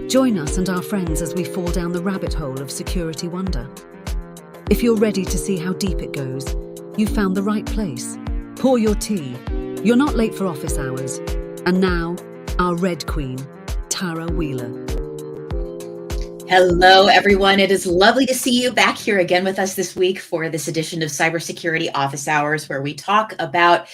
Join us and our friends as we fall down the rabbit hole of security wonder. If you're ready to see how deep it goes, you've found the right place. Pour your tea. You're not late for office hours. And now, our Red Queen, Tara Wheeler. Hello, everyone. It is lovely to see you back here again with us this week for this edition of Cybersecurity Office Hours, where we talk about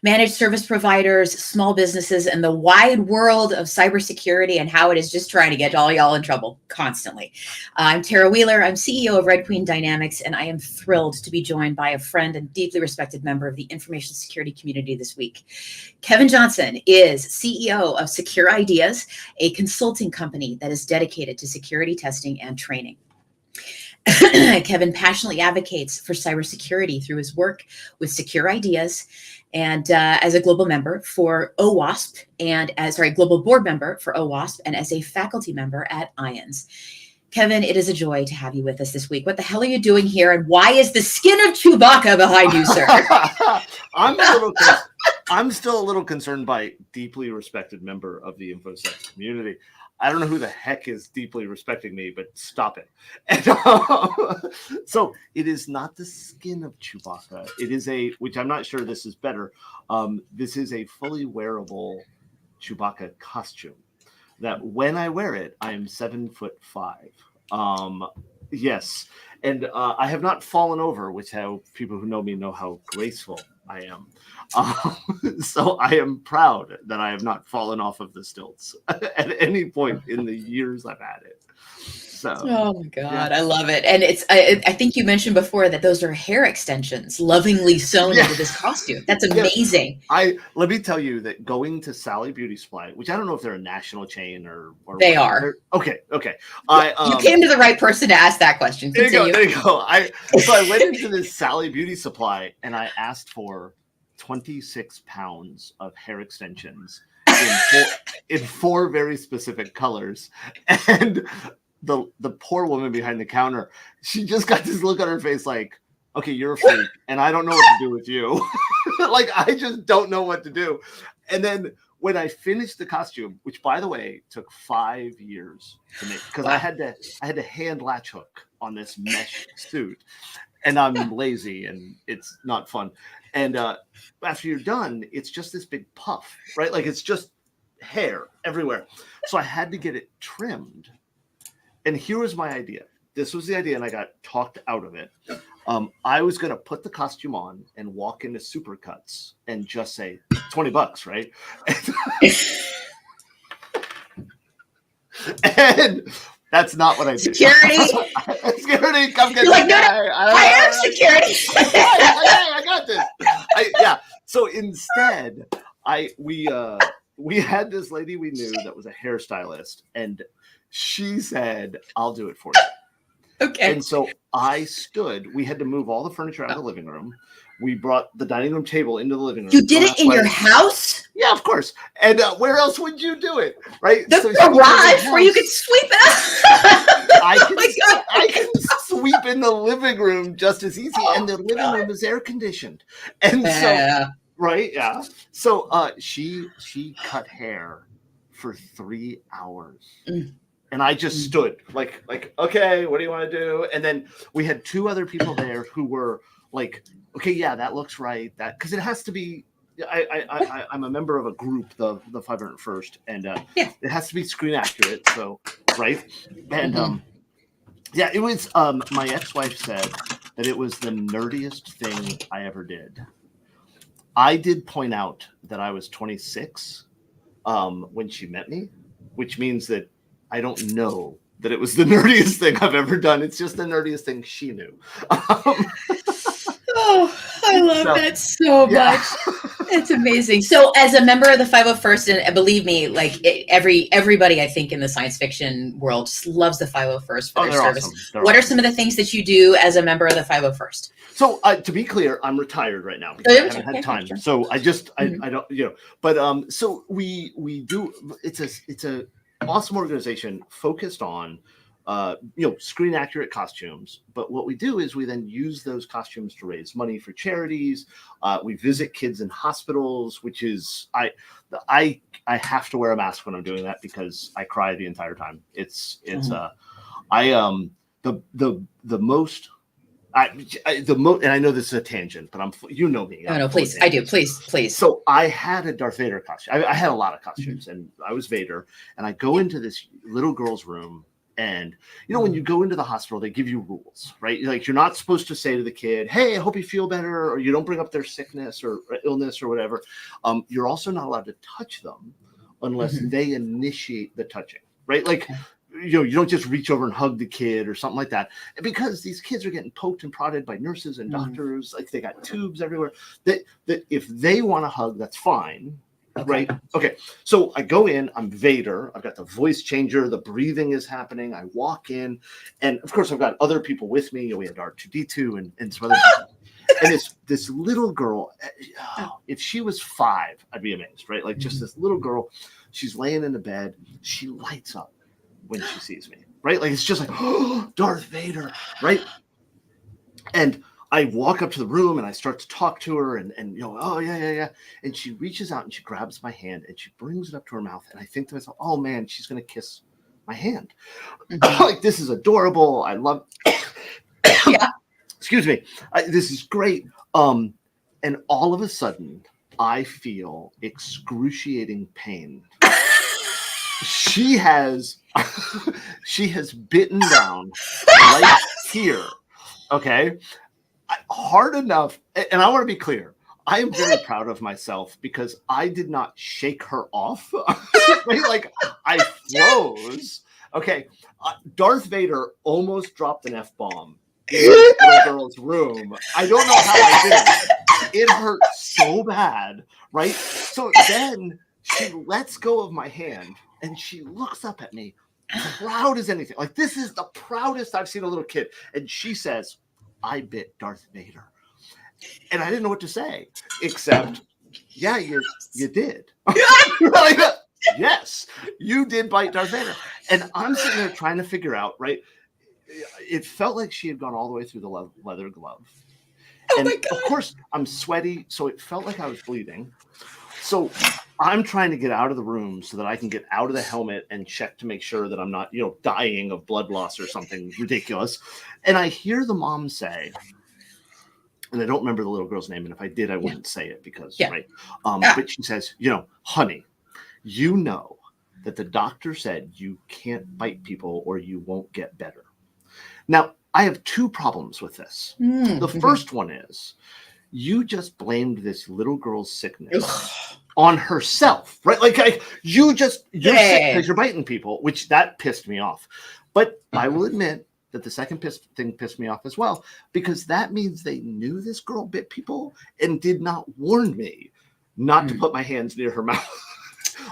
managed service providers, small businesses, and the wide world of cybersecurity and how it is just trying to get all y'all in trouble constantly. I'm Tara Wheeler. I'm CEO of Red Queen Dynamics, and I am thrilled to be joined by a friend and deeply respected member of the information security community this week. Kevin Johnson is CEO of Secure Ideas, a consulting company that is dedicated to security testing and training. Kevin passionately advocates for cybersecurity through his work with Secure Ideas and as a global member for OWASP and global board member for OWASP and as a faculty member at IONS. Kevin, it is a joy to have you with us this week. What the hell are you doing here, and why is the skin of Chewbacca behind you, sir? I'm still a little concerned by deeply respected member of the InfoSec community. I don't know who the heck is deeply respecting me, but stop it. And, so it is not the skin of Chewbacca. It is which I'm not sure this is better. This is a fully wearable Chewbacca costume that when I wear it, I am 7'5". Yes. And I have not fallen over, which how people who know me know how graceful I am. So I am proud that I have not fallen off of the stilts at any point in the years I've had it. So, oh my God, yeah. I love it. And I think you mentioned before that those are hair extensions lovingly sewn into this costume. That's amazing. Let me tell you that going to Sally Beauty Supply, which I don't know if they're a national chain or they are. Okay. You came to the right person to ask that question. Continue. There you go. So I went into this Sally Beauty Supply and I asked for 26 pounds of hair extensions in four very specific colors. And the poor woman behind the counter, she just got this look on her face like, okay, you're a freak and I don't know what to do with you. Like, I just don't know what to do. And then when I finished the costume, which by the way took 5 years to make, because I had to hand latch hook on this mesh suit, and I'm lazy and it's not fun. And after you're done, it's just this big puff, right? Like, it's just hair everywhere. So I had to get it trimmed. And here was my idea. This was the idea, and I got talked out of it. I was going to put the costume on and walk into Supercuts and just say $20, right? And that's not what I did. Security, come get me. Like, no, I am security. I got this. So instead, we had this lady we knew that was a hairstylist, and she said, "I'll do it for you." Okay. And so I stood. We had to move all the furniture out of the living room. We brought the dining room table into the living room. You did it in your house? Yeah, of course. And where else would you do it, right? The garage where you could sweep it out. I can sweep in the living room just as easy, and the living room is air conditioned. And so, right, yeah. So she cut hair for 3 hours. And I just stood like, okay, what do you want to do? And then we had two other people there who were like, okay, yeah, that looks right. That, because it has to be. I'm a member of a group, the 501st, and it has to be screen accurate. So, right, and it was. My ex-wife said that it was the nerdiest thing I ever did. I did point out that I was 26 when she met me, which means that I don't know that it was the nerdiest thing I've ever done. It's just the nerdiest thing she knew. Oh, I love that so much. It's amazing. So as a member of the 501st, and believe me, like everybody, I think in the science fiction world just loves the 501st for their service. Awesome. What are some of the things that you do as a member of the 501st? So to be clear, I'm retired right now because I haven't had time. Sure. So I just, I don't, but so we do, it's a awesome organization focused on screen accurate costumes. But what we do is we then use those costumes to raise money for charities. We visit kids in hospitals, which is I have to wear a mask when I'm doing that because I cry the entire time. And I know this is a tangent, but you know me. No, please. I do. Please. So I had a Darth Vader costume. I had a lot of costumes, and I was Vader. And I go into this little girl's room, and when you go into the hospital, they give you rules, right? Like you're not supposed to say to the kid, "Hey, I hope you feel better," or you don't bring up their sickness or illness or whatever. You're also not allowed to touch them unless they initiate the touching, right? Like. You don't just reach over and hug the kid or something like that, because these kids are getting poked and prodded by nurses and doctors. Like they got tubes everywhere. That if they want to hug, that's fine, right? Okay. So I go in. I'm Vader. I've got the voice changer. The breathing is happening. I walk in, and of course I've got other people with me. We had R2D2 and some other people. And this little girl. If she was 5, I'd be amazed, right? Like just this little girl. She's laying in the bed. She lights up when she sees me, right? Like, it's just like, oh, Darth Vader, right? And I walk up to the room and I start to talk to her and oh, yeah. And she reaches out and she grabs my hand and she brings it up to her mouth. And I think to myself, oh man, she's going to kiss my hand. Like, this is adorable. I love, excuse me. This is great. And all of a sudden I feel excruciating pain. She has bitten down right here, okay? Hard enough, and I want to be clear. I am very proud of myself because I did not shake her off. Right? Like, I froze. Okay, Darth Vader almost dropped an F-bomb in this little girl's room. I don't know how I did it. It hurt so bad, right? So then she lets go of my hand. And she looks up at me, proud as anything. Like, this is the proudest I've seen a little kid. And she says, I bit Darth Vader. And I didn't know what to say, except, yeah, you did. Like, yes, you did bite Darth Vader. And I'm sitting there trying to figure out, right? It felt like she had gone all the way through the leather glove. Oh, and my God. Of course, I'm sweaty, so it felt like I was bleeding. So I'm trying to get out of the room so that I can get out of the helmet and check to make sure that I'm not, dying of blood loss or something ridiculous. And I hear the mom say, and I don't remember the little girl's name, and if I did, I wouldn't say it because, right? But she says, honey, you know that the doctor said you can't bite people or you won't get better. Now, I have 2 problems with this. The first one is, you just blamed this little girl's sickness on herself, right? Like you're sick because you're biting people, which that pissed me off. But I will admit that the second thing pissed me off as well, because that means they knew this girl bit people and did not warn me not to put my hands near her mouth.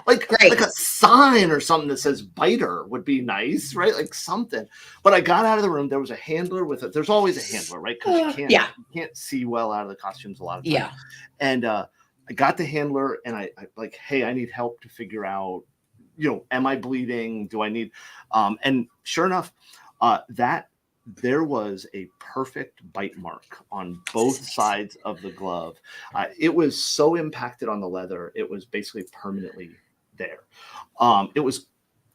Like a sign or something that says biter would be nice, right? Like something. But I got out of the room. There was a handler with it. There's always a handler, right? Because you can't see well out of the costumes a lot of times. Yeah. And I got the handler and I like, hey, I need help to figure out, am I bleeding? Do I need and sure enough, that there was a perfect bite mark on both sides of the glove. It was so impacted on the leather, it was basically permanently there. It was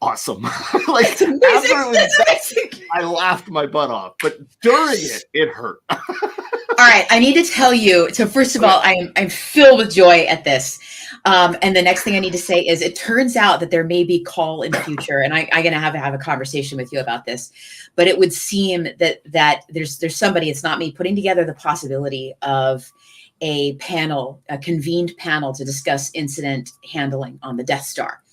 awesome. Like, after it was I laughed my butt off, but during it hurt. All right, I need to tell you. So first of all, I'm filled with joy at this. And the next thing I need to say is, it turns out that there may be call in the future, and I'm going to have a conversation with you about this. But it would seem that there's somebody, it's not me, putting together the possibility of a convened panel to discuss incident handling on the Death Star.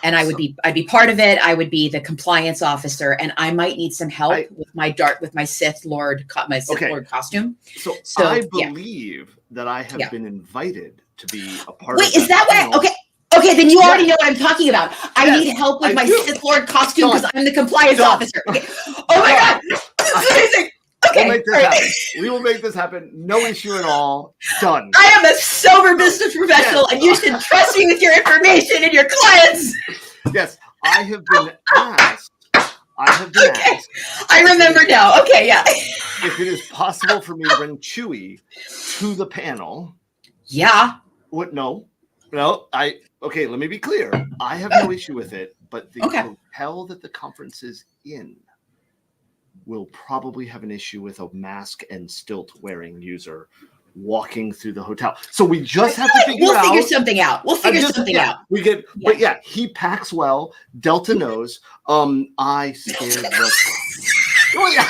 And I'd be part of it. I would be the compliance officer, and I might need some help with my Sith Lord Lord costume. So I believe that I have been invited to be a part of Wait, is that what? Okay, then you already know what I'm talking about. I need help with my Sith Lord costume because I'm the compliance officer. Okay. Oh my God, this is amazing. Okay, we'll make this happen. We will make this happen. No issue at all. Done. I am a sober business professional, and you should trust me with your information and your clients. Yes, I have been asked. I have been Okay. asked. I remember now. Okay, yeah. If it is possible for me to bring Chewy to the panel. Yeah. What? No. Okay, let me be clear. I have no issue with it, but the Okay. hotel that the conference is in will probably have an issue with a mask and stilt wearing user walking through the hotel. So we just have to figure out. We'll figure something out. We'll figure something out. We get, but yeah, he packs well. Delta knows. I scared the. Oh, yeah.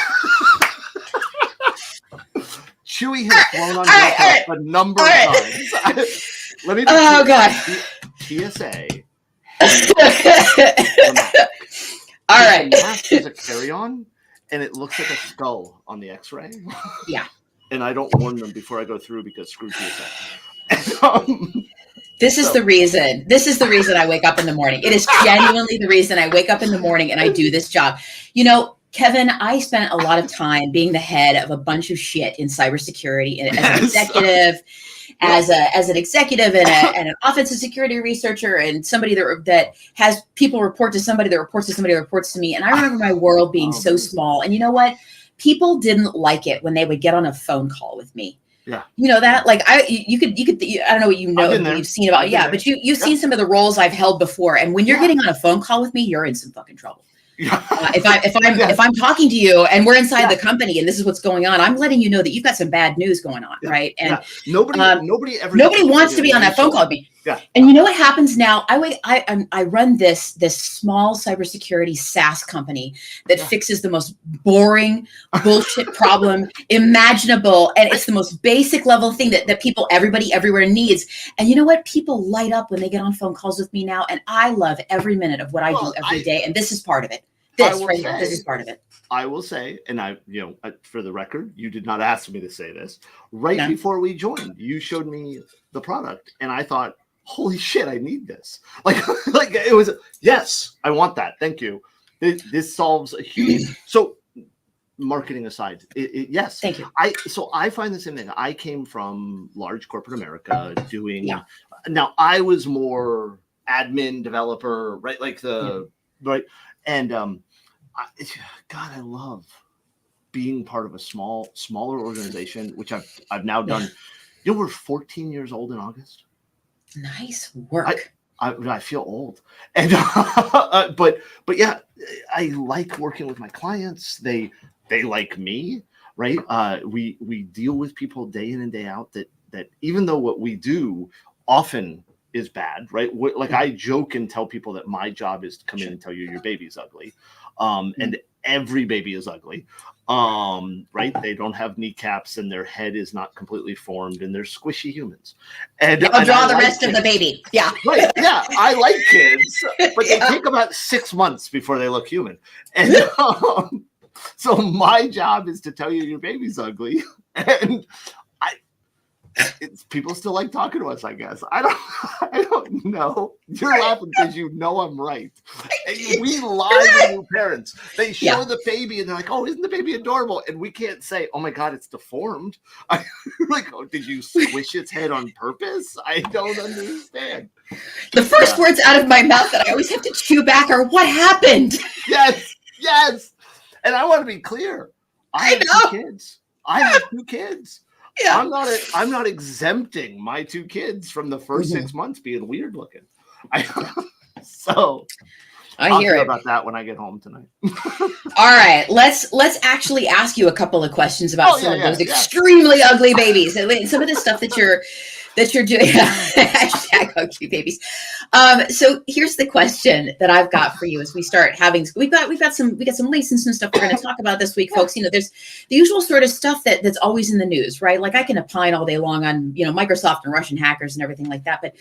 Chewy has flown on Delta a number of times. Let me. Oh God. TSA. All right. The mask is a carry-on, and it looks like a skull on the X-ray. Yeah. And I don't warn them before I go through because screw TSA. This is the reason. This is the reason I wake up in the morning. It is genuinely the reason I wake up in the morning and I do this job. You know, Kevin, I spent a lot of time being the head of a bunch of shit in cybersecurity as an executive, as an executive and an offensive security researcher, and somebody that has people report to somebody that reports to somebody that reports to me. And I remember my world being so small. And you know what? People didn't like it when they would get on a phone call with me. Yeah. You know that? Like you could, I don't know what you've seen about, but you've seen some of the roles I've held before. And when you're getting on a phone call with me, you're in some fucking trouble. If I'm talking to you and we're inside the company and this is what's going on, I'm letting you know that you've got some bad news going on, right? And nobody wants to be on that phone call with me. Yeah. And you know what happens now? I run this small cybersecurity SaaS company that fixes the most boring bullshit problem imaginable, and it's the most basic level thing that people, everybody, everywhere needs. And you know what? People light up when they get on phone calls with me now, and I love every minute of what I do every day, and this is part of it. This is part of it. I will say, and for the record, you did not ask me to say this. Right before we joined, you showed me the product, and I thought, holy shit, I need this. Like it was, yes, I want that. Thank you. This solves a huge. So, marketing aside, yes. Thank you. I find the same thing. I came from large corporate America doing. Yeah. Now I was more admin developer, right? Right. And God, I love being part of a smaller organization, which I've now done. We're 14 years old in August. Nice work. I feel old, and but yeah, I like working with my clients. They like me, right? We deal with people day in and day out that even though what we do often is bad, right? Like I joke and tell people that my job is to come in and tell you your baby's ugly, and every baby is ugly, right? They don't have kneecaps and their head is not completely formed and they're squishy humans. And I'll draw the rest of the baby. Yeah. Right. Yeah. I like kids, but they take about 6 months before they look human. And so my job is to tell you your baby's ugly. And people still like talking to us, I guess. I don't know. You're laughing because you know I'm right. We lie to new parents. They show the baby and they're like, "Oh, isn't the baby adorable?" And we can't say, "Oh my God, it's deformed." Like, "Oh, did you squish its head on purpose?" I don't understand. The first words out of my mouth that I always have to chew back are, "What happened?" Yes. And I want to be clear. I have 2 kids. Yeah. I'm not exempting my 2 kids from the first 6 months being weird looking. So I'll hear about that when I get home tonight. All right, let's actually ask you a couple of questions about some of those extremely ugly babies. Some of the stuff that you're doing. Hashtag ugly babies. So here's the question that I've got for you as we start having. We got some links and some stuff we're going to talk about this week, folks. There's the usual sort of stuff that's always in the news, right? Like I can opine all day long on Microsoft and Russian hackers and everything like that. But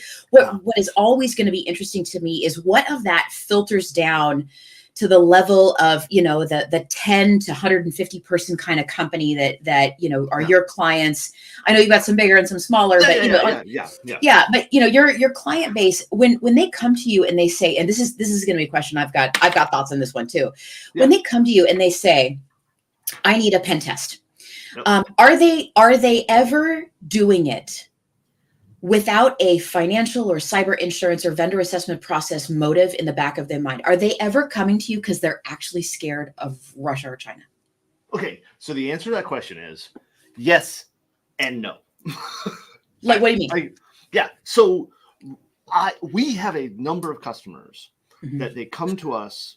what is always going to be interesting to me is what of that filters down to the level of, the 10 to 150 person kind of company that are your clients. I know you've got some bigger and some smaller, but but your client base, when they come to you and they say, and this is going to be a question I've got thoughts on this one too. When they come to you and they say, I need a pen test. Are they ever doing it without a financial or cyber insurance or vendor assessment process motive in the back of their mind? Are they ever coming to you because they're actually scared of Russia or China? Okay, so the answer to that question is yes and no. Like, what do you mean? Yeah, so we have a number of customers that they come to us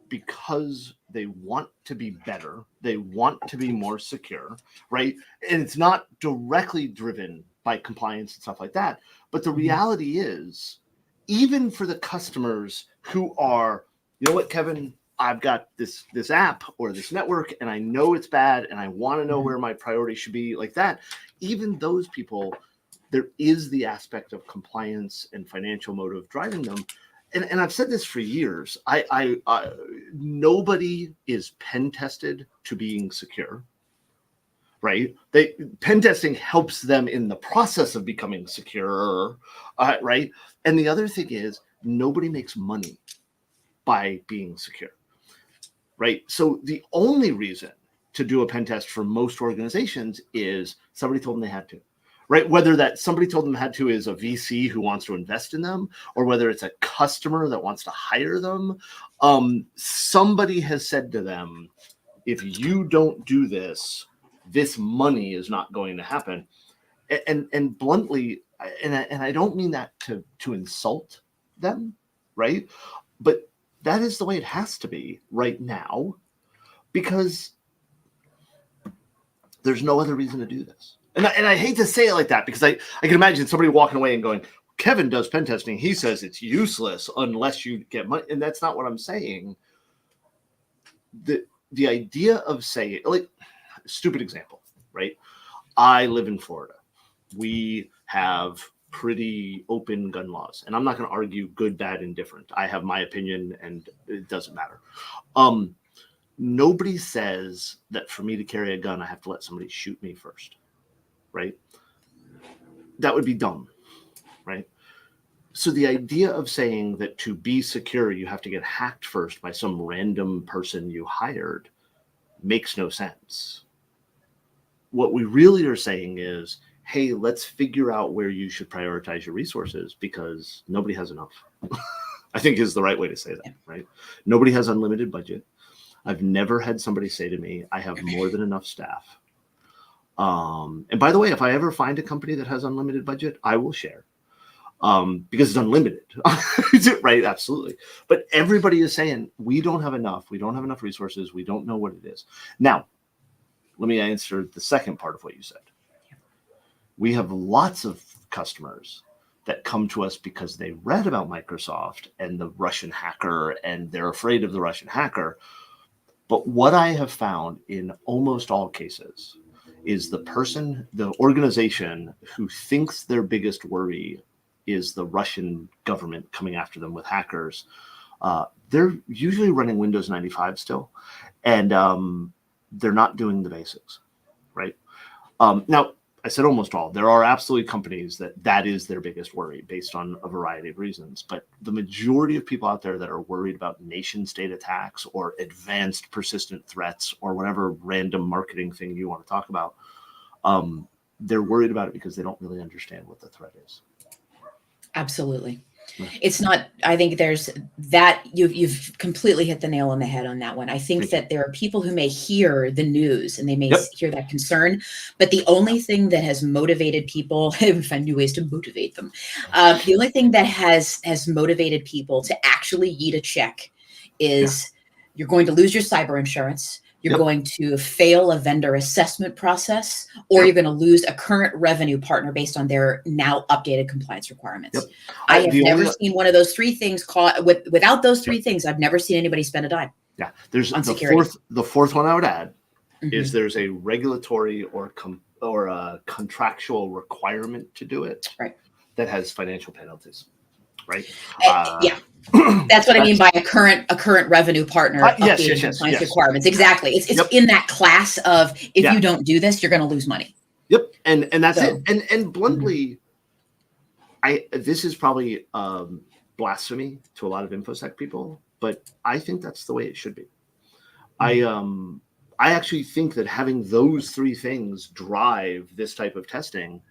because they want to be better, they want to be more secure, right? And it's not directly driven by compliance and stuff like that. But the reality is, even for the customers who are, you know what, Kevin, I've got this app or this network and I know it's bad and I want to know where my priority should be, like that, even those people, there is the aspect of compliance and financial motive driving them. And I've said this for years. I nobody is pen tested to being secure, right? Pen testing helps them in the process of becoming secure, right? And the other thing is, nobody makes money by being secure, right? So the only reason to do a pen test for most organizations is somebody told them they had to. Right? Whether that somebody told them had to is a VC who wants to invest in them, or whether it's a customer that wants to hire them. Somebody has said to them, if you don't do this, this money is not going to happen. And bluntly, and I don't mean that to insult them, right? But that is the way it has to be right now, because there's no other reason to do this. And I hate to say it like that, because I can imagine somebody walking away and going, Kevin does pen testing. He says it's useless unless you get money. And that's not what I'm saying. The idea of saying, like, stupid example, right? I live in Florida. We have pretty open gun laws. And I'm not going to argue good, bad, indifferent. I have my opinion and it doesn't matter. Nobody says that for me to carry a gun, I have to let somebody shoot me first. Right? That would be dumb, right? So the idea of saying that to be secure, you have to get hacked first by some random person you hired makes no sense. What we really are saying is, hey, let's figure out where you should prioritize your resources, because nobody has enough. I think is the right way to say that, right? Nobody has unlimited budget. I've never had somebody say to me, I have more than enough staff. And by the way, if I ever find a company that has unlimited budget, I will share, because it's unlimited, right? Absolutely. But everybody is saying, we don't have enough. We don't have enough resources. We don't know what it is. Now, let me answer the second part of what you said. We have lots of customers that come to us because they read about Microsoft and the Russian hacker, and they're afraid of the Russian hacker. But what I have found in almost all cases is the organization who thinks their biggest worry is the Russian government coming after them with hackers. They're usually running Windows 95 still, and they're not doing the basics, right? Now, I said almost all. There are absolutely companies that is their biggest worry based on a variety of reasons. But the majority of people out there that are worried about nation state attacks or advanced persistent threats or whatever random marketing thing you want to talk about, they're worried about it because they don't really understand what the threat is. Absolutely. It's not, I think there's that, you've completely hit the nail on the head on that one. I think that there are people who may hear the news and they may hear that concern, but the only thing that has motivated people, find new ways to motivate them. The only thing that has motivated people to actually eat a check is you're going to lose your cyber insurance. You're going to fail a vendor assessment process, or you're going to lose a current revenue partner based on their now updated compliance requirements. I have never seen one of those three things without those three things. I've never seen anybody spend a dime. Yeah. There's the fourth one I would add is there's a regulatory or a contractual requirement to do it that has financial penalties. Right. That's what I mean by a current revenue partner updating compliance requirements. Exactly. It's in that class of, if you don't do this, you're going to lose money. Yep. And that's it. And bluntly, this is probably blasphemy to a lot of InfoSec people, but I think that's the way it should be. I actually think that having those three things drive this type of testing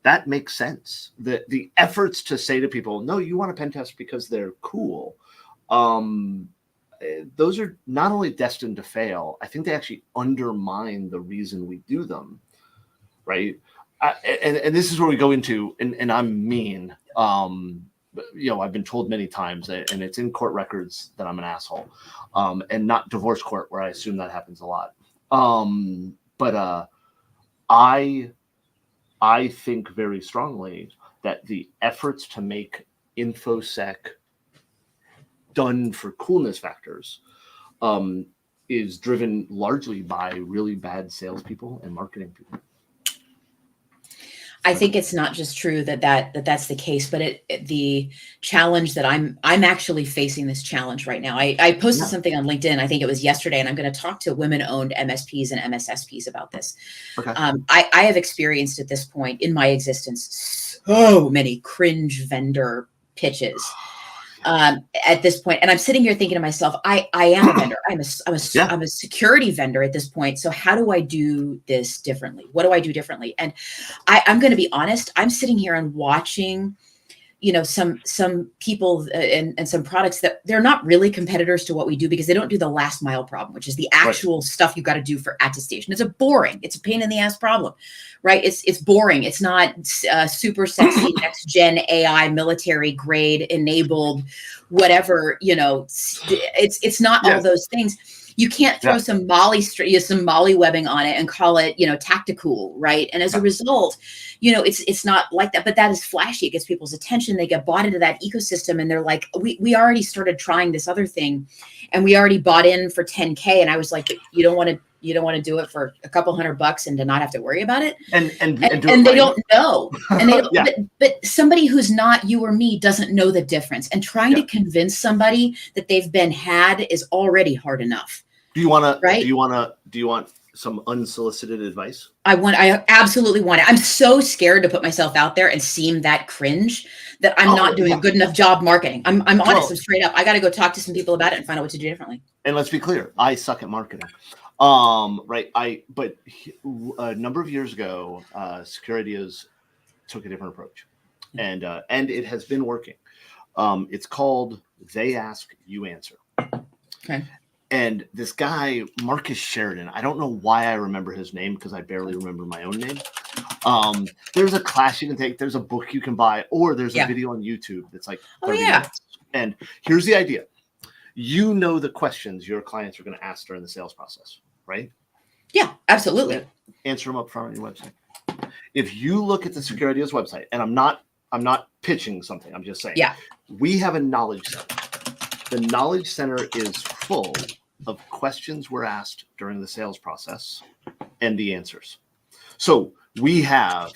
that makes sense. The efforts to say to people, no, you want a pen test because they're cool. Those are not only destined to fail, I think they actually undermine the reason we do them, right? And this is where we go into, and I'm mean. I've been told many times, and it's in court records that I'm an asshole, and not divorce court where I assume that happens a lot. But I think very strongly that the efforts to make InfoSec done for coolness factors is driven largely by really bad salespeople and marketing people. I think it's not just true that's the case, but the challenge that I'm actually facing this challenge right now. I posted something on LinkedIn, I think it was yesterday, and I'm going to talk to women-owned MSPs and MSSPs about this. Okay. I have experienced at this point in my existence so many cringe vendor pitches. At this point, and I'm sitting here thinking to myself, I am a vendor. I'm a security vendor at this point. So how do I do this differently? What do I do differently? And I'm going to be honest. I'm sitting here and watching, some people and some products that they're not really competitors to what we do because they don't do the last mile problem, which is the actual stuff you got to do for attestation. It's a pain in the ass problem, right? It's boring. It's not super sexy next gen AI military grade enabled, whatever, it's not all those things. You can't throw some molly webbing on it and call it, tactical, right? And as a result, it's not like that, but that is flashy. It gets people's attention. They get bought into that ecosystem, and they're like, we already started trying this other thing, and we already bought in for 10K. And I was like, you don't want to do it for a couple $100 and to not have to worry about it. And they don't know. And they don't, but somebody who's not you or me doesn't know the difference. And trying to convince somebody that they've been had is already hard enough. Do you want some unsolicited advice? I absolutely want it. I'm so scared to put myself out there and seem that cringe that I'm not doing a good enough job marketing. I'm honest. I'm straight up. I got to go talk to some people about it and find out what to do differently. And let's be clear. I suck at marketing. But a number of years ago, Securities took a different approach, and it has been working. It's called They Ask, You Answer. Okay. And this guy, Marcus Sheridan, I don't know why I remember his name because I barely remember my own name. There's a class you can take. There's a book you can buy, or there's a video on YouTube that's like 30 minutes. And here's the idea. The questions your clients are going to ask during the sales process, right? Yeah, absolutely. So answer them up front on your website. If you look at the Securities website, and I'm not pitching something, I'm just saying, we have a knowledge center. The knowledge center is full of questions we're asked during the sales process and the answers. So we have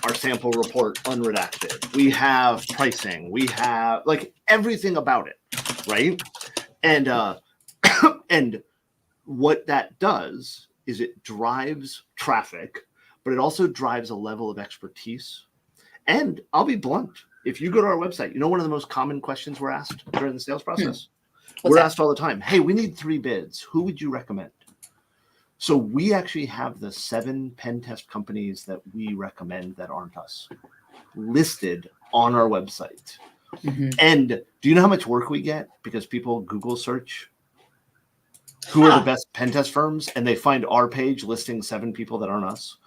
our sample report unredacted. We have pricing. We have like everything about it, right? And and what that does is it drives traffic, but it also drives a level of expertise. And I'll be blunt. If you go to our website, one of the most common questions we're asked during the sales process? We're asked all the time, hey, we need 3 bids. Who would you recommend? So we actually have the 7 pen test companies that we recommend that aren't us listed on our website. Mm-hmm. And do you know how much work we get? Because people Google search who are the best pen test firms, and they find our page listing 7 people that aren't us.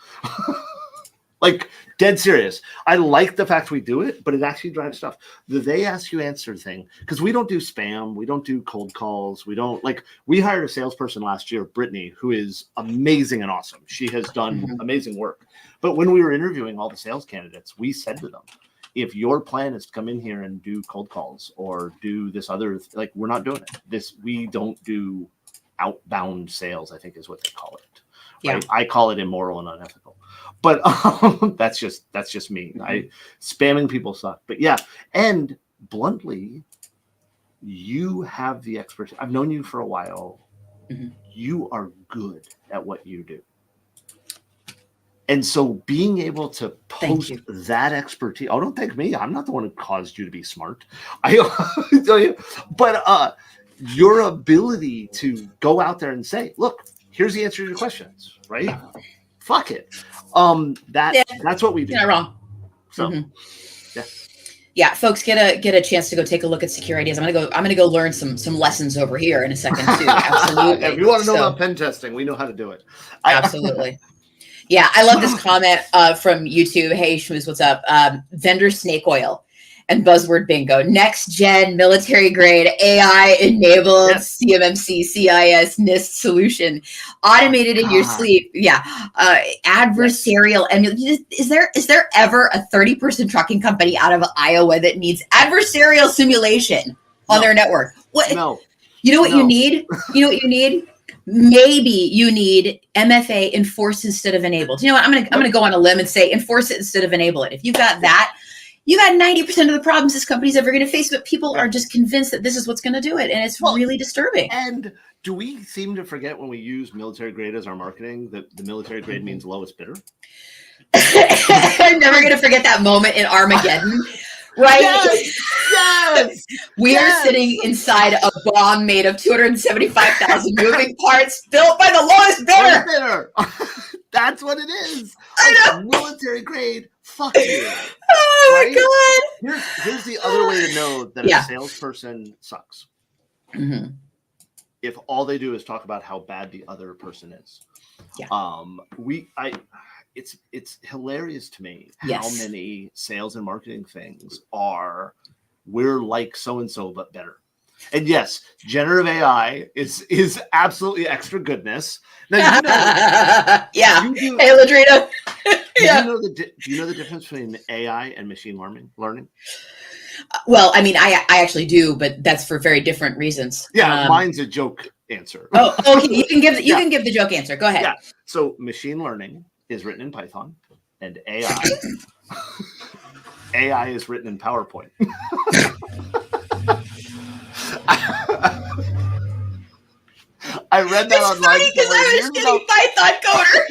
Like, dead serious. I like the fact we do it, but it actually drives stuff. The They Ask You Answer thing, because we don't do spam. We don't do cold calls. We hired a salesperson last year, Brittany, who is amazing and awesome. She has done amazing work. But when we were interviewing all the sales candidates, we said to them, if your plan is to come in here and do cold calls or do this other, we're not doing it. We don't do outbound sales, I think is what they call it. Right? Yeah. I call it immoral and unethical. But that's just me. Spamming people suck. But yeah, and bluntly, you have the expertise. I've known you for a while. Mm-hmm. You are good at what you do. And so being able to post that expertise, don't thank me. I'm not the one who caused you to be smart. I tell you, but your ability to go out there and say, look, here's the answer to your questions, right? Fuck it. That's what we do. You're not wrong. So, yeah. Yeah, folks, get a chance to go take a look at secure ideas. I'm gonna go learn some lessons over here in a second too. Absolutely. If you want to know about pen testing, we know how to do it. Absolutely. Yeah, I love this comment from YouTube. Hey, Shmooze, what's up? Vendor snake oil and buzzword bingo. Next gen military grade AI enabled CMMC CIS NIST solution, automated in your sleep. Yeah, adversarial. And is there ever a 30-person trucking company out of Iowa that needs adversarial simulation on their network? What? No. You know what you need? You know what you need? Maybe you need MFA enforce instead of enabled. You know what? I'm gonna go on a limb and say enforce it instead of enable it. If you've got that, you got 90% of the problems this company's ever going to face. But people are just convinced that this is what's going to do it, and it's really disturbing. And do we seem to forget when we use military grade as our marketing that the military grade means lowest bidder? I'm never going to forget that moment in Armageddon. Right? Yes. We are sitting inside a bomb made of 275,000 moving parts built by the lowest bidder. That's what it is. I know. Military grade. Fuck you. Oh my God. Here's the other way to know that a salesperson sucks. If all they do is talk about how bad the other person is. It's hilarious to me how many sales and marketing things are we're like so-and-so but better. And yes, generative AI is absolutely extra goodness. Now, Hey, Ladrina. Do you know the difference between AI and machine learning? Well, I mean, I actually do, but that's for very different reasons. Yeah, mine's a joke answer. Okay. You can give the joke answer. Go ahead. Yeah. So machine learning is written in Python, and AI AI is written in PowerPoint. I read that online. It's funny because I was getting Python coder.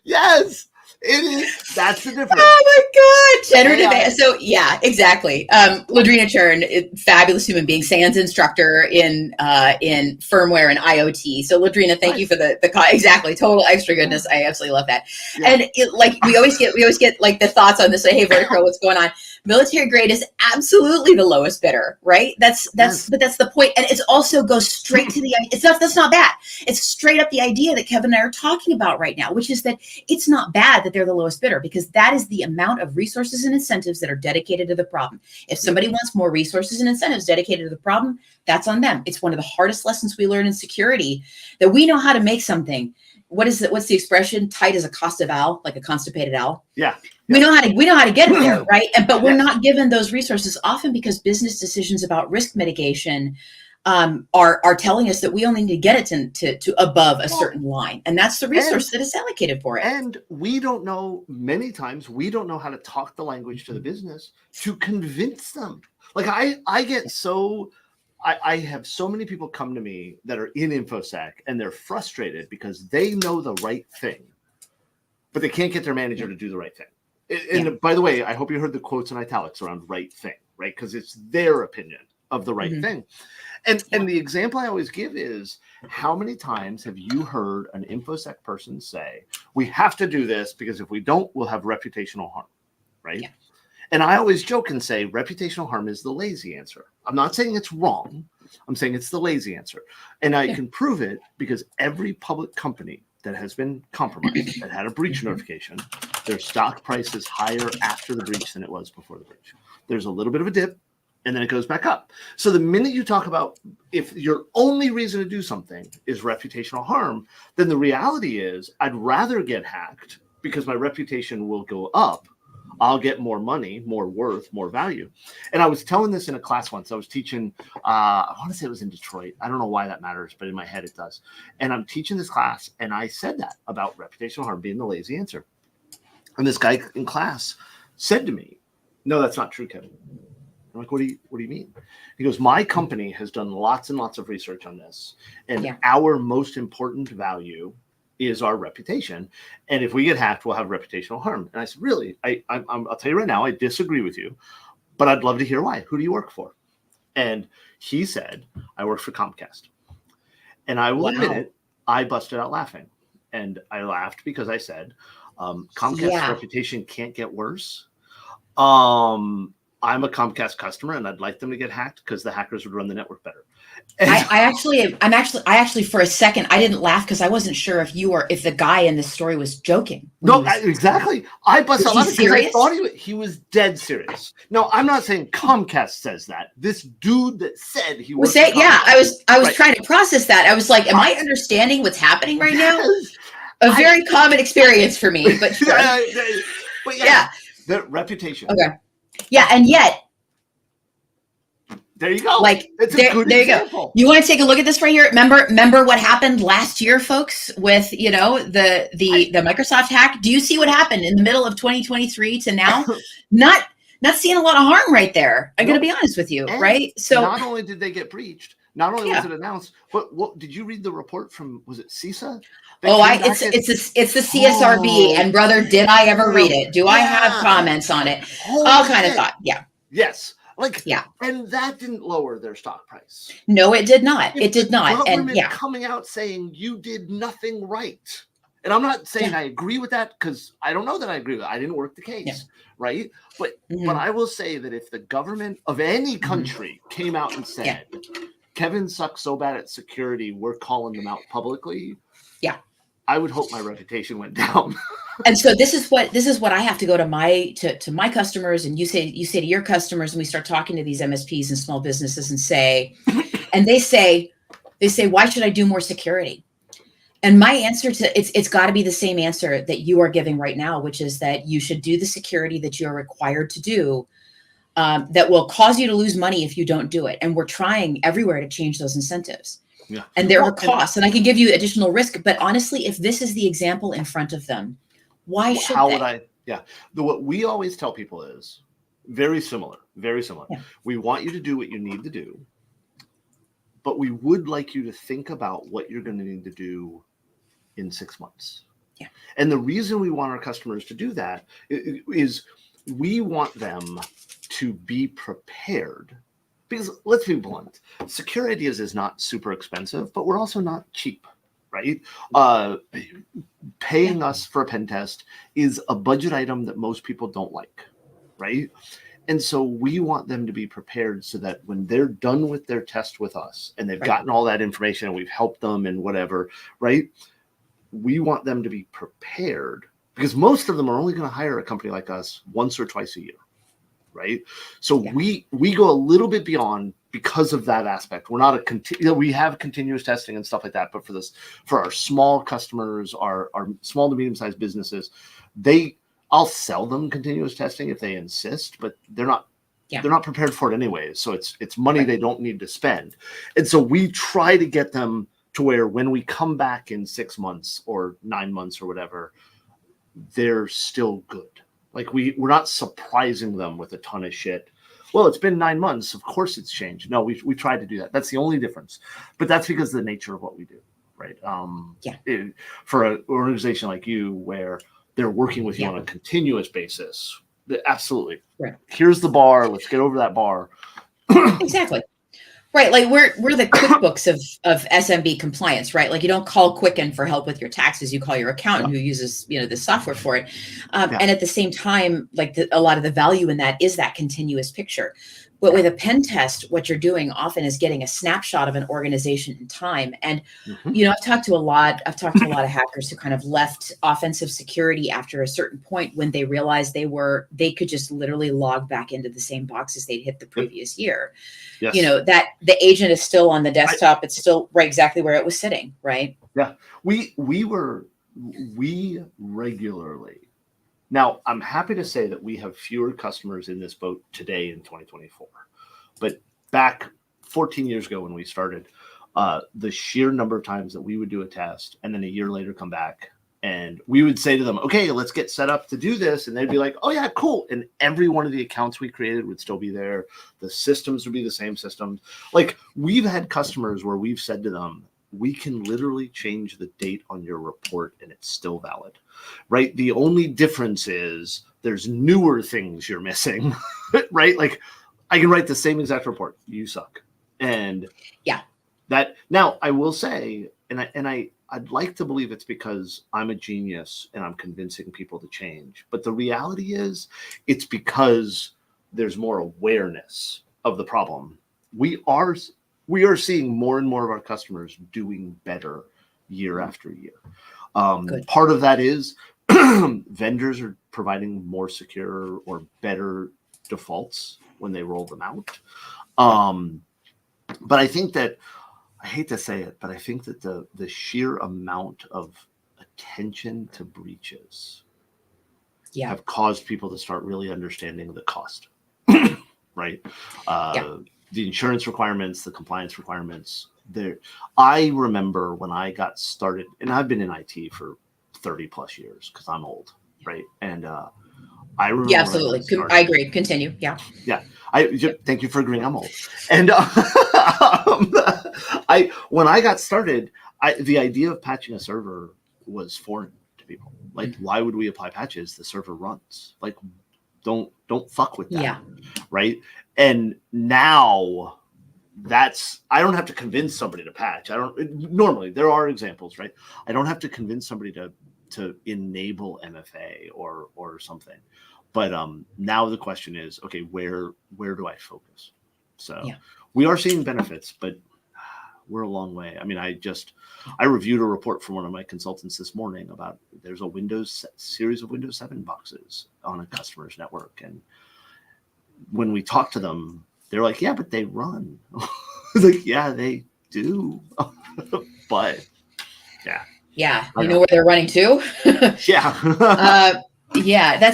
Yes, it is. That's the difference. Oh my God. Generative AI. So yeah, exactly. Ladrina Churn, fabulous human being, SANS instructor in firmware and IoT. So Ladrina, thank you for the exactly total extra goodness. I absolutely love that. Yeah. And we always get like the thoughts on this. Like, hey, Vertical, what's going on? Military grade is absolutely the lowest bidder, right? But that's the point. And it also goes straight to the, that's not bad. It's straight up the idea that Kevin and I are talking about right now, which is that it's not bad that they're the lowest bidder, because that is the amount of resources and incentives that are dedicated to the problem. If somebody wants more resources and incentives dedicated to the problem, that's on them. It's one of the hardest lessons we learn in security, that we know how to make something. What's the expression? Tight as a cost of owl, like a constipated owl. Yeah. We know how to get it there, right? But we're not given those resources often because business decisions about risk mitigation are telling us that we only need to get it to above a certain line, and that's the resource that is allocated for it. And we don't know, many times we don't know how to talk the language to the business to convince them. Like I get so. I have so many people come to me that are in InfoSec and they're frustrated because they know the right thing, but they can't get their manager to do the right thing. And by the way, I hope you heard the quotes in italics around right thing, right? Because it's their opinion of the right thing. And the example I always give is, how many times have you heard an InfoSec person say, we have to do this because if we don't, we'll have reputational harm, right? Yeah. And I always joke and say reputational harm is the lazy answer. I'm not saying it's wrong. I'm saying it's the lazy answer. And I can prove it because every public company that has been compromised, that had a breach notification, their stock price is higher after the breach than it was before the breach. There's a little bit of a dip, and then it goes back up. So the minute you talk about if your only reason to do something is reputational harm, then the reality is I'd rather get hacked because my reputation will go up. I'll get more money, more worth, more value. And I was telling this in a class once. I was teaching, I want to say it was in Detroit. I don't know why that matters, but in my head it does. And I'm teaching this class, and I said that about reputational harm being the lazy answer. And this guy in class said to me, no, that's not true, Kevin. I'm like, what do you mean? He goes, my company has done lots and lots of research on this. And our most important value is our reputation. And if we get hacked, we'll have reputational harm. And I said, really? I'll tell you right now, I disagree with you, but I'd love to hear why. Who do you work for? And he said, I work for Comcast. And I will admit it, I busted out laughing. And I laughed because I said, Comcast's Yeah. reputation can't get worse. I'm a Comcast customer, and I'd like them to get hacked because the hackers would run the network better. I actually for a second I didn't laugh because I wasn't sure if the guy in this story was joking. No, exactly. I busted Was he out because I serious? thought he was dead serious. No, I'm not saying Comcast says that. This dude that said he was Yeah, I was Right. trying to process that. I was like, am I understanding what's happening right now? Yes. A very common experience for me, but sure. But Yeah. the reputation. Okay. Yeah, and yet, There you go. like, it's there a good you example. go. You want to take a look at this right here? Remember what happened last year, folks, with the Microsoft hack? Do you see what happened in the middle of 2023 to now? Not seeing a lot of harm right there. I'm going to be honest with you, And right? So not only did they get breached, not only was it announced, but what did you read the report from? Was it CISA? It's the CSRB, and brother, did I ever read it? Do I have comments on it? All kind of thought, yeah. Yes. Yeah. And that didn't lower their stock price. No, it did not. It did not. Government And yeah, coming out saying you did nothing right. And I'm not saying I agree with that because I don't know that I agree with it. I didn't work the case, right? But I will say that if the government of any country came out and said, Kevin sucks so bad at security, we're calling them out publicly. Yeah. I would hope my reputation went down. And so this is what I have to go to my customers, and you say to your customers, and we start talking to these MSPs and small businesses and they say, why should I do more security? And my answer to it's got to be the same answer that you are giving right now, which is that you should do the security that you're required to do, that will cause you to lose money if you don't do it. And we're trying everywhere to change those incentives. Yeah. And there are costs, and I can give you additional risk. But honestly, if this is the example in front of them, why should how they? would I? Yeah. What we always tell people is very similar, very similar. Yeah. We want you to do what you need to do, but we would like you to think about what you're going to need to do in 6 months. Yeah. And the reason we want our customers to do that is we want them to be prepared. Because let's be blunt, Secure Ideas is not super expensive, but we're also not cheap, right? Paying us for a pen test is a budget item that most people don't like, right? And so we want them to be prepared so that when they're done with their test with us and they've gotten all that information and we've helped them and whatever, right? We want them to be prepared because most of them are only going to hire a company like us once or twice a year. Right. So we go a little bit beyond because of that aspect. We're not we have continuous testing and stuff like that. But for our small customers, our small to medium sized businesses, I'll sell them continuous testing if they insist, but they're not prepared for it anyways. So it's money they don't need to spend. And so we try to get them to where when we come back in 6 months or 9 months or whatever, they're still good. Like we're not surprising them with a ton of shit. Well, it's been 9 months. Of course it's changed. No, we tried to do that. That's the only difference. But that's because of the nature of what we do, right? For an organization like you where they're working with you on a continuous basis, absolutely. Right. Here's the bar. Let's get over that bar. Exactly. Right. Like we're the QuickBooks of SMB compliance, right? Like you don't call Quicken for help with your taxes. You call your accountant who uses, the software for it. And at the same time, like a lot of the value in that is that continuous picture. But with a pen test, what you're doing often is getting a snapshot of an organization in time. And, I've talked to a lot of hackers who kind of left offensive security after a certain point when they realized they could just literally log back into the same boxes they'd hit the previous year. Yes. That the agent is still on the desktop. It's still right exactly where it was sitting. Right. Yeah. We regularly. Now, I'm happy to say that we have fewer customers in this boat today in 2024. But back 14 years ago when we started, the sheer number of times that we would do a test and then a year later come back and we would say to them, okay, let's get set up to do this. And they'd be like, oh, yeah, cool. And every one of the accounts we created would still be there. The systems would be the same systems. Like we've had customers where we've said to them, we can literally change the date on your report and it's still valid, right? The only difference is there's newer things you're missing, right? Like I can write the same exact report. You suck. And that now I will say, and I'd like to believe it's because I'm a genius and I'm convincing people to change. But the reality is it's because there's more awareness of the problem. We are seeing more and more of our customers doing better year after year. Part of that is vendors are providing more secure or better defaults when they roll them out. But I think that, I hate to say it, but I think that the sheer amount of attention to breaches have caused people to start really understanding the cost, right? The insurance requirements, the compliance requirements. I remember when I got started, and I've been in IT for 30 plus years because I'm old, right? And I remember. Yeah, absolutely. I agree. Continue. Yeah. Yeah. Thank you for agreeing. I'm old. And when I got started, the idea of patching a server was foreign to people. Like, why would we apply patches? The server runs. Like, don't fuck with that. Yeah. Right. And now I don't have to convince somebody to patch. Normally there are examples, right? I don't have to convince somebody to enable MFA or something. But now the question is, okay, where do I focus? So we are seeing benefits, but we're a long way. I mean, I reviewed a report from one of my consultants this morning about there's a series of Windows 7 boxes on a customer's network. And when we talk to them, they're like, yeah, but they run. Like, yeah, they do. But yeah. Yeah. You know where they're running to? Yeah. Yeah,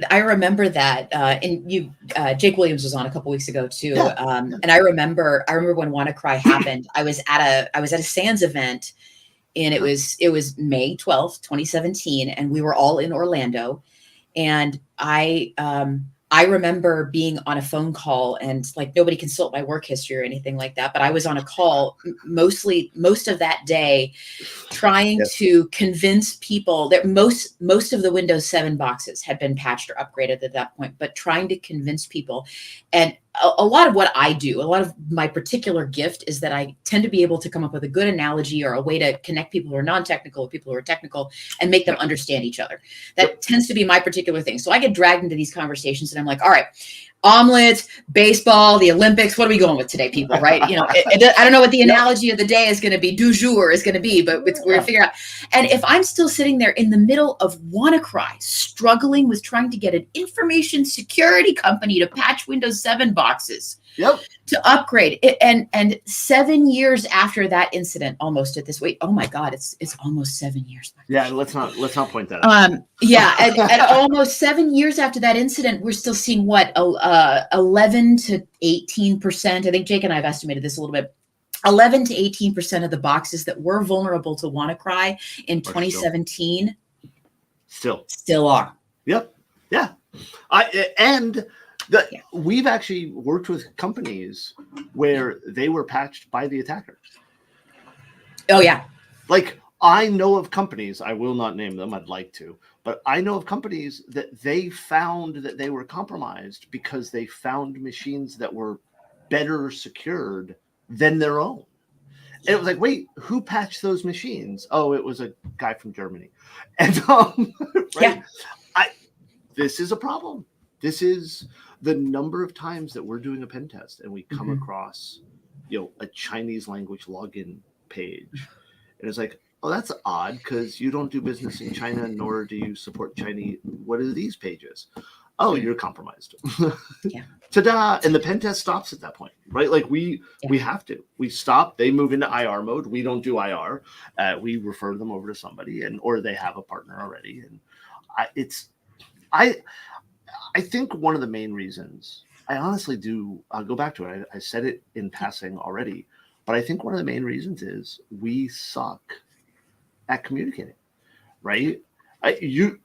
I remember that. And Jake Williams was on a couple weeks ago too. And I remember when WannaCry happened, I was at a SANS event, and it was May 12th, 2017. And we were all in Orlando. And I remember being on a phone call, and like, nobody consult my work history or anything like that, but I was on a call most of that day trying to convince people that most of the Windows 7 boxes had been patched or upgraded at that point, but trying to convince people. And a lot of what I do, a lot of my particular gift is that I tend to be able to come up with a good analogy or a way to connect people who are non-technical with people who are technical and make them understand each other. That tends to be my particular thing. So I get dragged into these conversations and I'm like, all right, omelets, baseball, the Olympics. What are we going with today, people? Right? You know, I don't know what the analogy of the day is going to be, du jour is going to be, but we're going to figure out. And if I'm still sitting there in the middle of WannaCry, struggling with trying to get an information security company to patch Windows 7 boxes, to upgrade it, and 7 years after that incident, almost at this wait, oh my God, it's almost 7 years. Yeah, let's not point that out. And almost 7 years after that incident, we're still seeing 11 to 18%. I think Jake and I have estimated this a little bit. 11 to 18% of the boxes that were vulnerable to WannaCry in 2017 still are. Yep. Yeah. We've actually worked with companies where they were patched by the attacker. Oh, yeah. Like, I know of companies, I will not name them, I'd like to, but I know of companies that they found that they were compromised because they found machines that were better secured than their own. And it was like, wait, who patched those machines? Oh, it was a guy from Germany. And this is a problem. This is the number of times that we're doing a pen test and we come across, a Chinese language login page. And it's like, oh, that's odd because you don't do business in China, nor do you support Chinese. What are these pages? Oh, you're compromised. Ta-da! And the pen test stops at that point, right? Like we have to. We stop. They move into IR mode. We don't do IR. We refer them over to somebody, or they have a partner already. And I think one of the main reasons, I honestly do, I'll go back to it. I said it in passing already, but I think one of the main reasons is we suck at communicating, right? You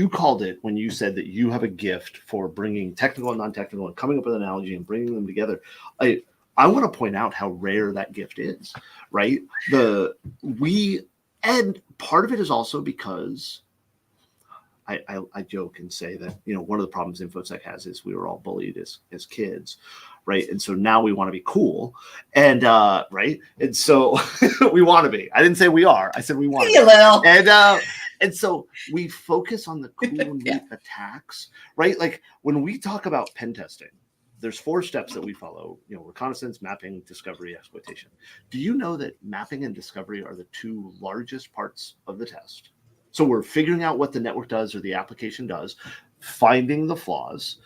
called it when you said that you have a gift for bringing technical and non-technical and coming up with an analogy and bringing them together. I want to point out how rare that gift is, right? And part of it is also because I joke and say that, one of the problems InfoSec has is we were all bullied as kids, right? And so now we want to be cool, and right, and so we want to be. I didn't say we are. I said we want to be. A little. And so we focus on the cool, neat attacks, right? Like when we talk about pen testing, there's 4 steps that we follow, reconnaissance, mapping, discovery, exploitation. Do you know that mapping and discovery are the 2 largest parts of the test? So we're figuring out what the network does or the application does, finding the flaws.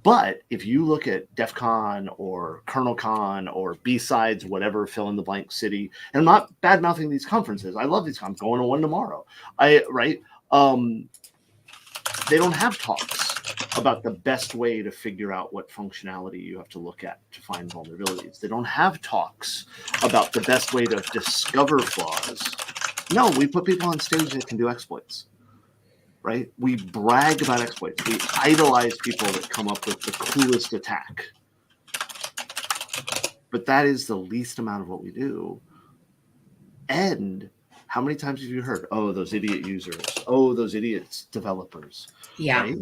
But if you look at DEF CON or KernelCon or B-Sides, whatever, fill in the blank city, and I'm not bad mouthing these conferences. I love these. I'm going to one tomorrow. They don't have talks about the best way to figure out what functionality you have to look at to find vulnerabilities. They don't have talks about the best way to discover flaws. No, we put people on stage that can do exploits, right? We brag about exploits. We idolize people that come up with the coolest attack. But that is the least amount of what we do. And how many times have you heard, oh, those idiot users, oh, those idiots developers? Yeah. Right?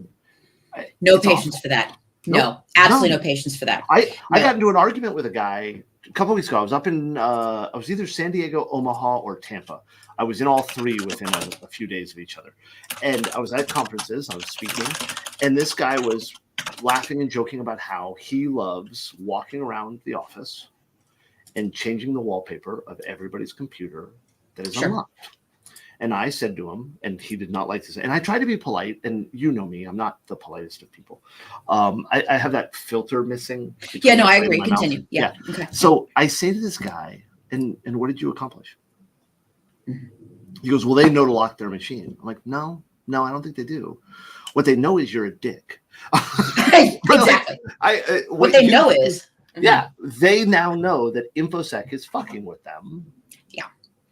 No patience for that. No, absolutely no patience for that. I got into an argument with a guy a couple of weeks ago. I was up in, I was either San Diego, Omaha, or Tampa. I was in all 3 within a few days of each other. And I was at conferences, I was speaking, and this guy was laughing and joking about how he loves walking around the office and changing the wallpaper of everybody's computer that is unlocked. And I said to him, and he did not like this, and I try to be polite, and you know me, I'm not the politest of people. I have that filter missing. Yeah, no, I agree. Continue. Yeah. Okay. So I say to this guy, and what did you accomplish? Mm-hmm. He goes, well, they know to lock their machine. I'm like, no, I don't think they do. What they know is you're a dick. Exactly. What they know is. Yeah, they now know that InfoSec is fucking with them.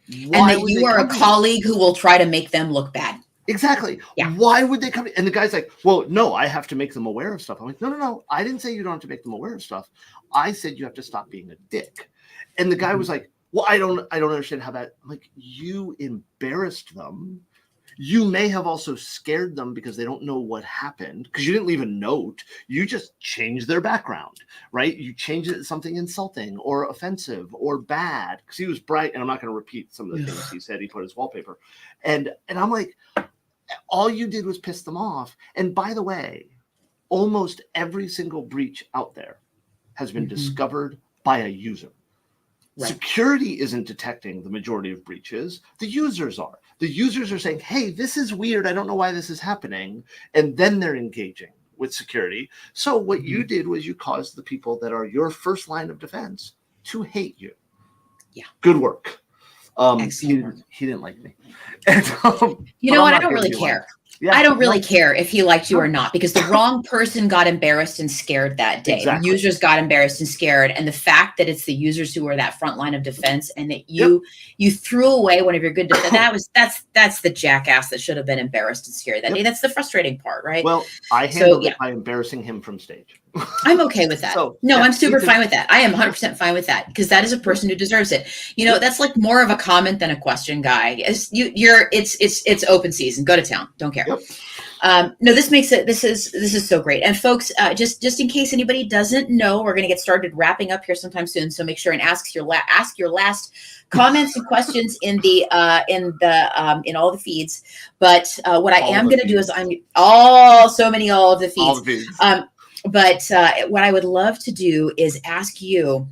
And that you are a colleague who will try to make them look bad. Exactly. Yeah. Why would they come? And the guy's like, well, no, I have to make them aware of stuff. I'm like, no. I didn't say you don't have to make them aware of stuff. I said you have to stop being a dick. And the guy was like, well, I don't understand how that. I'm like, you embarrassed them. You may have also scared them because they don't know what happened, because you didn't leave a note. You just changed their background, right? You changed it to something insulting or offensive or bad, because he was bright. And I'm not going to repeat some of the things he said. He put his wallpaper. And I'm like, all you did was piss them off. And by the way, almost every single breach out there has been discovered by a user. Right. Security isn't detecting the majority of breaches. The users are. The users are saying, hey, this is weird. I don't know why this is happening. And then they're engaging with security. So what you did was you caused the people that are your first line of defense to hate you. Yeah. Good work. He didn't like me. And, you know what? I don't really care. Yeah, I don't really care if he liked you or not, because the wrong person got embarrassed and scared that day. Exactly. The users got embarrassed and scared. And the fact that it's the users who are that front line of defense, and that you threw away one of your good defense, that's the jackass that should have been embarrassed and scared that day. That's the frustrating part, right? Well, I handled it by embarrassing him from stage. I'm okay with that. I'm super fine with that. I am 100% fine with that, because that is a person who deserves it. That's like more of a comment than a question, Guy. It's open season. Go to town. Don't care. Yep. No, this makes it. This is so great. And folks, just in case anybody doesn't know, we're going to get started wrapping up here sometime soon. So make sure and ask your last comments and questions in all the feeds. But what I am going to do is all of the feeds. All the feeds. But what I would love to do is ask you,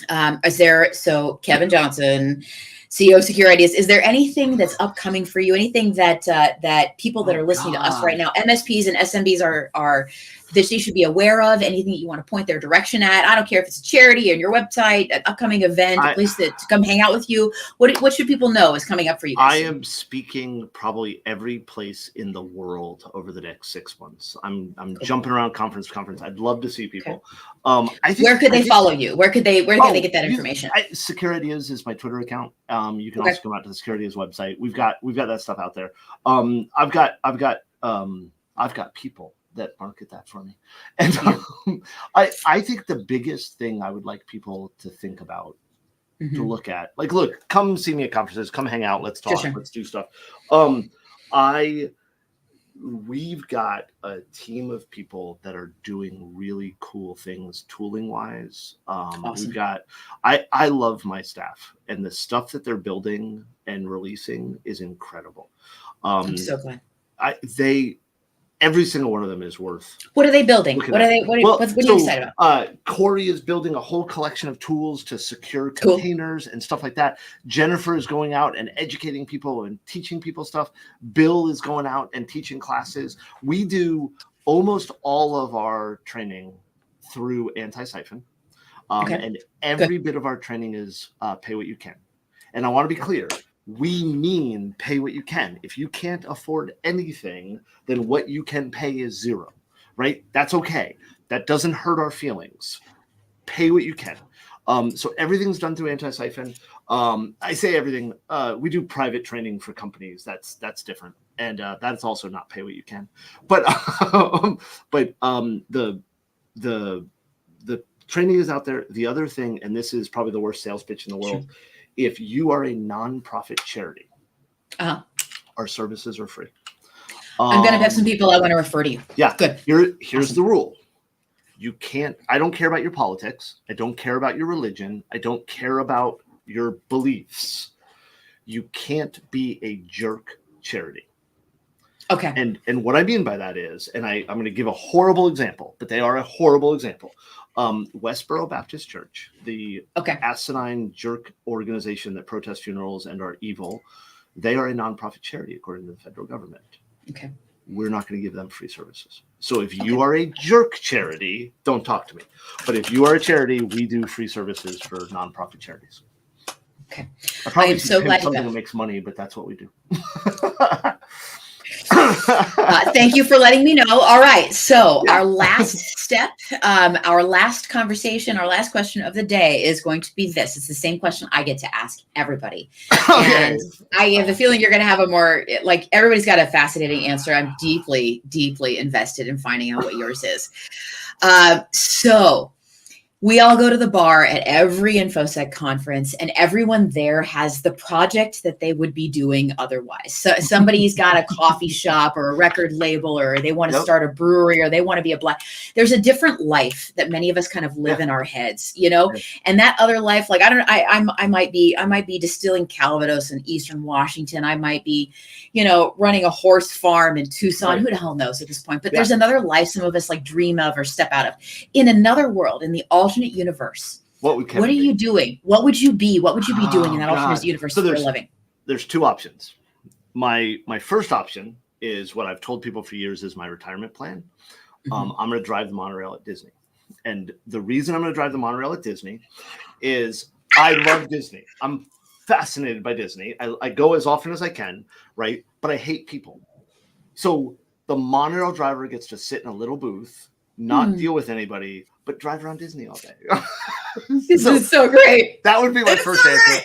Kevin Johnson, CEO of Secure Ideas, is there anything that's upcoming for you? Anything that people that are listening to us right now, MSPs and SMBs are that they should be aware of? Anything that you want to point their direction at? I don't care if it's a charity on your website, an upcoming event, a place to come hang out with you. What should people know is coming up for you guys? I am speaking probably every place in the world over the next 6 months. I'm jumping around conference. I'd love to see people. Okay. Where could they follow you? Where could they get that information? Secure Ideas is my Twitter account. You can also come out to the Secure Ideas website. We've got that stuff out there. I've got people that market that for me. And I think the biggest thing I would like people to think about, to look at, look, come see me at conferences, come hang out, let's talk, let's do stuff. we've got a team of people that are doing really cool things tooling wise. Awesome. I love my staff, and the stuff that they're building and releasing is incredible. I'm so glad. Every single one of them is worth. What are they building? What are you excited about? Corey is building a whole collection of tools to secure containers and stuff like that. Jennifer is going out and educating people and teaching people stuff. Bill is going out and teaching classes. We do almost all of our training through Anti-Siphon. And every bit of our training is pay what you can. And I want to be clear. We mean pay what you can. If you can't afford anything, then what you can pay is zero, right? That's okay. That doesn't hurt our feelings. Pay what you can. So everything's done through Anti-Siphon. I say everything. We do private training for companies. That's different, and that's also not pay what you can. But the training is out there. The other thing, and this is probably the worst sales pitch in the world. Sure. If you are a nonprofit charity, our services are free. I'm going to have some people I want to refer to you. Yeah. Good. Here's awesome. The rule. You can't, I don't care about your politics. I don't care about your religion. I don't care about your beliefs. You can't be a jerk charity. Okay. And what I mean by that is, and I'm going to give a horrible example, but they are a horrible example. Westboro Baptist Church, the asinine jerk organization that protests funerals and are evil, they are a nonprofit charity according to the federal government. Okay. We're not going to give them free services. So if you are a jerk charity, don't talk to me. But if you are a charity, we do free services for nonprofit charities. Okay. I am so glad something that makes money, but that's what we do. Thank you for letting me know. All right. So our last step, our last conversation, our last question of the day is going to be this. It's the same question I get to ask everybody. And I have a feeling you're going to have a more, like, everybody's got a fascinating answer. I'm deeply, deeply invested in finding out what yours is. So we all go to the bar at every InfoSec conference, and everyone there has the project that they would be doing otherwise. So somebody's got a coffee shop or a record label, or they want to start a brewery, or they want to be there's a different life that many of us kind of live in our heads, you know, and that other life, like, I might be distilling Calvados in Eastern Washington. I might be, you know, running a horse farm in Tucson. Who the hell knows at this point? But there's another life some of us like dream of or step out of. In another world, in the alternate universe, what are you doing? What would you be? What would you be doing in that alternate universe for a living? There's two options. My first option is what I've told people for years is my retirement plan. I'm going to drive the monorail at Disney. And the reason I'm going to drive the monorail at Disney is I love Disney. I'm fascinated by Disney. I go as often as I can, right? But I hate people. So the monorail driver gets to sit in a little booth, not deal with anybody, but drive around Disney all day. This is so great. That would be my first answer.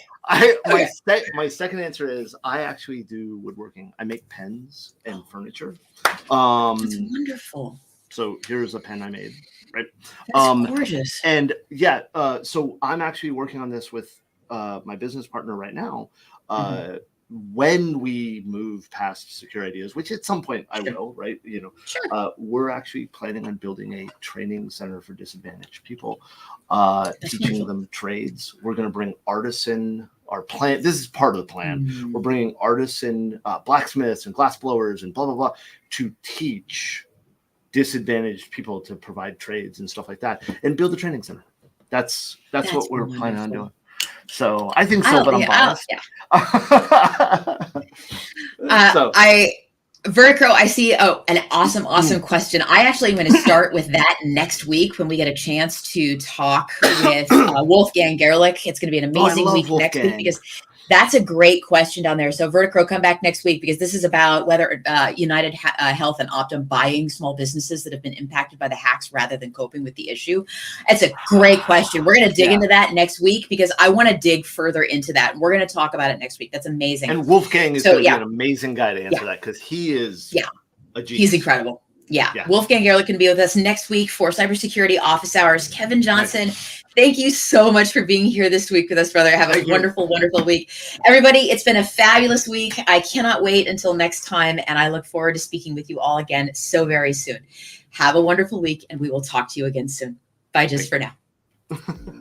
My second answer is I actually do woodworking. I make pens and furniture. That's wonderful. So here's a pen I made. Right. That's gorgeous. And so I'm actually working on this with my business partner right now. When we move past Secure Ideas, which at some point I will, right? You know, we're actually planning on building a training center for disadvantaged people, teaching them trades. We're going to bring artisan. Our plan. This is part of the plan. We're bringing artisan blacksmiths and glass blowers and blah blah blah to teach disadvantaged people to provide trades and stuff like that, and build a training center. That's what we're planning on doing. So I think so, but I'm biased. Verticro, I see. Oh, an awesome question. I actually am going to start with that next week when we get a chance to talk with Wolfgang Gerlich. It's going to be an amazing week next week because that's a great question down there. So Verticro, come back next week because this is about whether United Health and Optum buying small businesses that have been impacted by the hacks rather than coping with the issue. It's a great question. We're going to dig into that next week because I want to dig further into that. We're going to talk about it next week. That's amazing. And Wolfgang is going to be an amazing guy to answer that because he is a genius. He's incredible. Yeah. Wolfgang Gerlich can be with us next week for Cybersecurity Office Hours. Kevin Johnson, thank you so much for being here this week with us, brother. Have a wonderful, wonderful week. Everybody, it's been a fabulous week. I cannot wait until next time, and I look forward to speaking with you all again so very soon. Have a wonderful week, and we will talk to you again soon. Bye just for now.